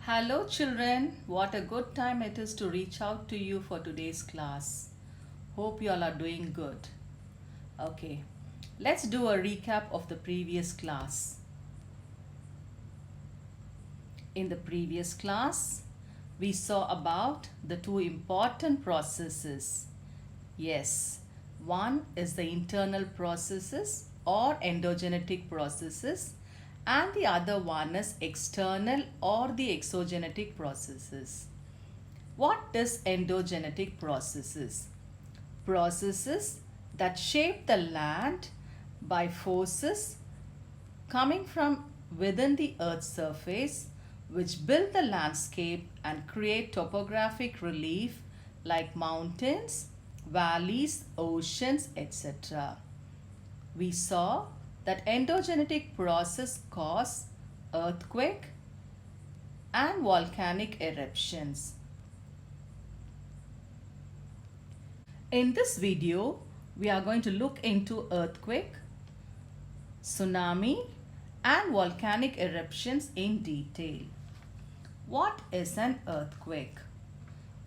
Hello children, what a good time it is to reach out to you for today's class. Hope you all are doing good. Okay, let's do a recap of the previous class. In the previous class, we saw about the two important processes. Yes, one is the internal processes or endogenetic processes, and the other one is external or the exogenetic processes. What is endogenetic processes? Processes that shape the land by forces coming from within the Earth's surface, which build the landscape and create topographic relief like mountains, valleys, oceans, etc. We saw that endogenetic process cause earthquake and volcanic eruptions. In this video, we are going to look into earthquake, tsunami, and volcanic eruptions in detail. What is an earthquake?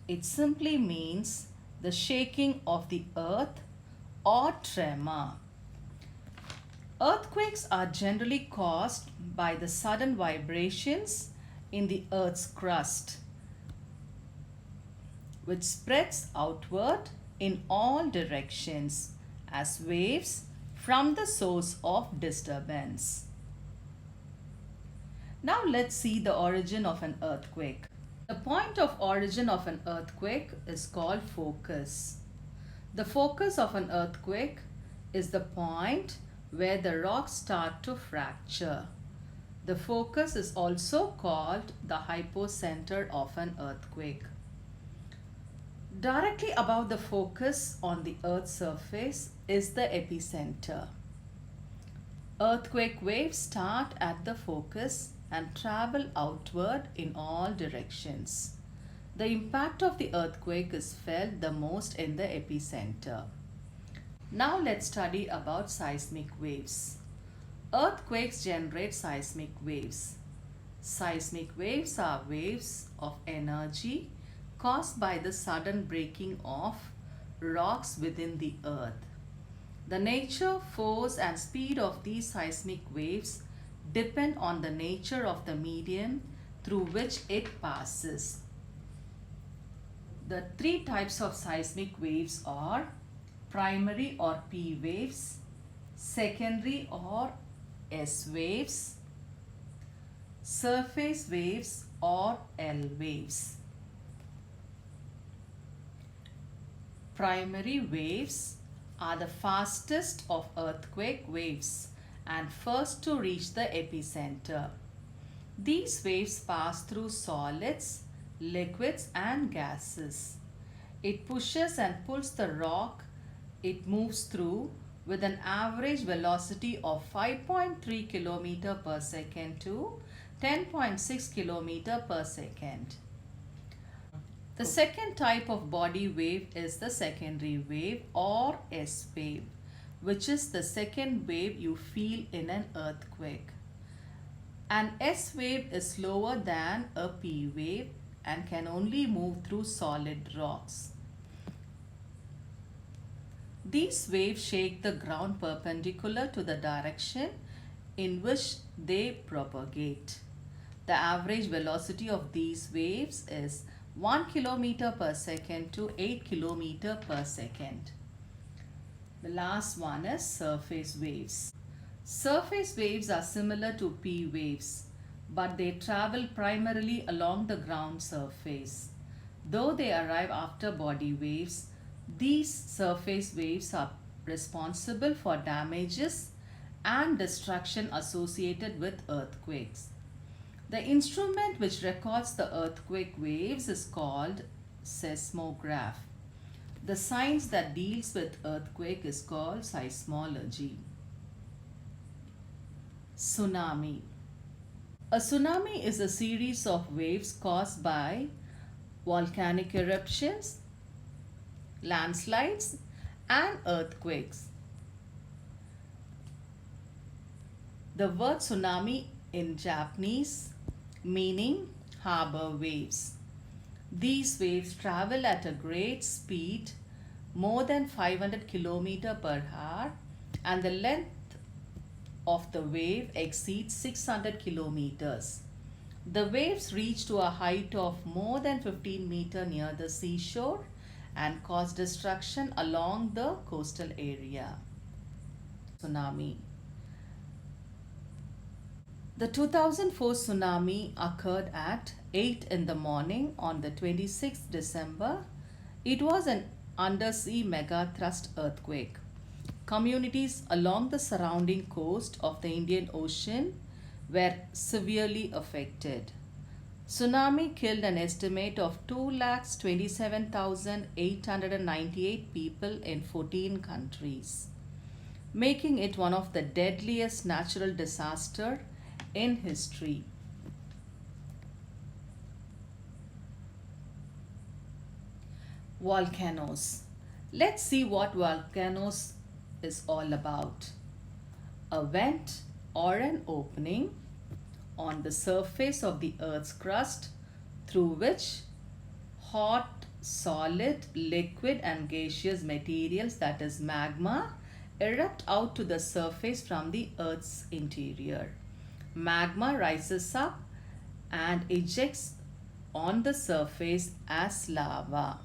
It simply means the shaking of the earth or tremor. Earthquakes are generally caused by the sudden vibrations in the Earth's crust, which spreads outward in all directions as waves from the source of disturbance. Now let's see the origin of an earthquake. The point of origin of an earthquake is called focus. The focus of an earthquake is the point where the rocks start to fracture. The focus is also called the hypocenter of an earthquake. Directly above the focus on the Earth's surface is the epicenter. Earthquake waves start at the focus and travel outward in all directions. The impact of the earthquake is felt the most in the epicenter. Now let's study about seismic waves. Earthquakes generate seismic waves. Seismic waves are waves of energy caused by the sudden breaking of rocks within the earth. The nature, force and speed of these seismic waves depend on the nature of the medium through which it passes. The three types of seismic waves are primary or P waves, secondary or S waves, surface waves or L waves. Primary waves are the fastest of earthquake waves and first to reach the epicenter. These waves pass through solids, liquids and gases. It pushes and pulls the rock it moves through with an average velocity of 5.3 km per second to 10.6 km per second. The second type of body wave is the secondary wave or S wave, which is the second wave you feel in an earthquake. An S wave is slower than a P wave and can only move through solid rocks. These waves shake the ground perpendicular to the direction in which they propagate. The average velocity of these waves is 1 km per second to 8 km per second. The last one is surface waves. Surface waves are similar to P waves, but they travel primarily along the ground surface. Though they arrive after body waves, these surface waves are responsible for damages and destruction associated with earthquakes. The instrument which records the earthquake waves is called seismograph. The science that deals with earthquake is called seismology. Tsunami. A tsunami is a series of waves caused by volcanic eruptions, landslides and earthquakes. The word tsunami in Japanese meaning harbor waves. These waves travel at a great speed, more than 500 km per hour, and the length of the wave exceeds 600 kilometers. The waves reach to a height of more than 15 meters near the seashore and cause destruction along the coastal area. Tsunami. The 2004 tsunami occurred at 8 in the morning on the 26th December. It was an undersea megathrust earthquake. Communities along the surrounding coast of the Indian Ocean were severely affected. Tsunami killed an estimate of 2,27,898 people in 14 countries, making it one of the deadliest natural disasters in history. Volcanoes. Let's see what volcanoes is all about. A vent or an opening on the surface of the Earth's crust through which hot, solid, liquid and gaseous materials, that is magma, erupt out to the surface from the Earth's interior. Magma rises up and ejects on the surface as lava.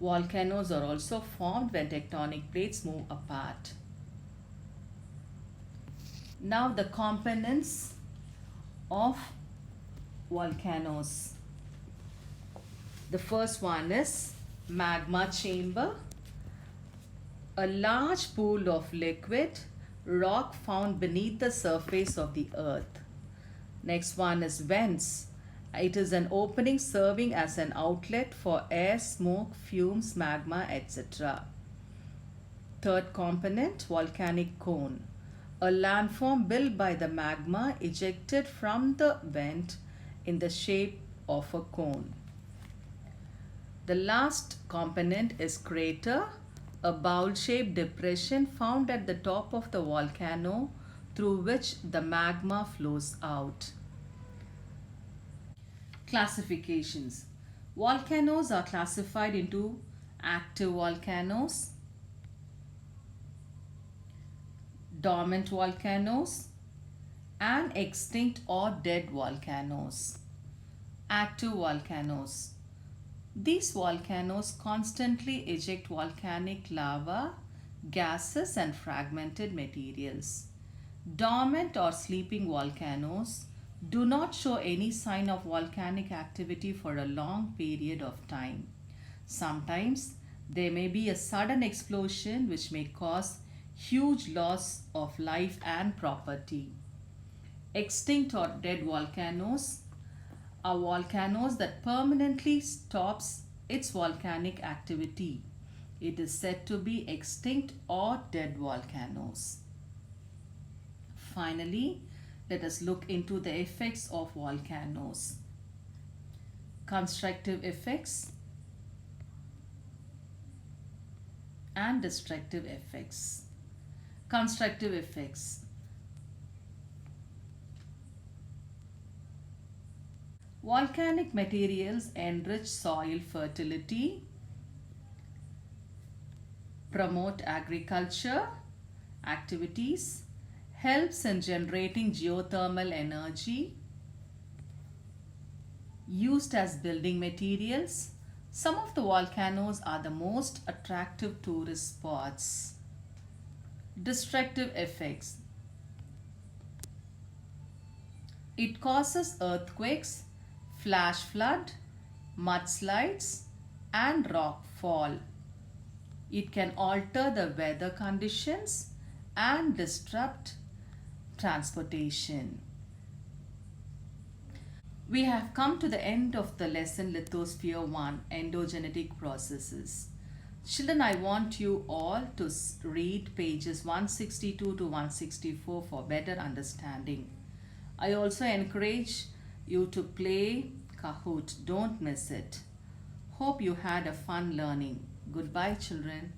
Volcanoes are also formed when tectonic plates move apart. Now the components of volcanoes. The first one is magma chamber, a large pool of liquid rock found beneath the surface of the earth. Next one is vents. It is an opening serving as an outlet for air, smoke, fumes, magma, etc. Third component, volcanic cone, a landform built by the magma ejected from the vent in the shape of a cone. The last component is crater, a bowl-shaped depression found at the top of the volcano through which the magma flows out. Classifications. Volcanoes are classified into active volcanoes, dormant volcanoes, and extinct or dead volcanoes. Active volcanoes. These volcanoes constantly eject volcanic lava, gases, and fragmented materials. Dormant or sleeping volcanoes do not show any sign of volcanic activity for a long period of time. Sometimes there may be a sudden explosion which may cause huge loss of life and property. Extinct or dead volcanoes are volcanoes that permanently stops its volcanic activity. It is said to be extinct or dead volcanoes. Finally, let us look into the effects of volcanoes. Constructive effects and destructive effects. Constructive effects. Volcanic materials enrich soil fertility, promote agriculture activities, helps in generating geothermal energy, used as building materials. Some of the volcanoes are the most attractive tourist spots. Destructive effects. It causes earthquakes, flash flood, mudslides, and rock fall. It can alter the weather conditions and disrupt transportation. We have come to the end of the lesson Lithosphere 1, Endogenetic Processes. Children, I want you all to read pages 162 to 164 for better understanding. I also encourage you to play Kahoot. Don't miss it. Hope you had a fun learning. Goodbye, children.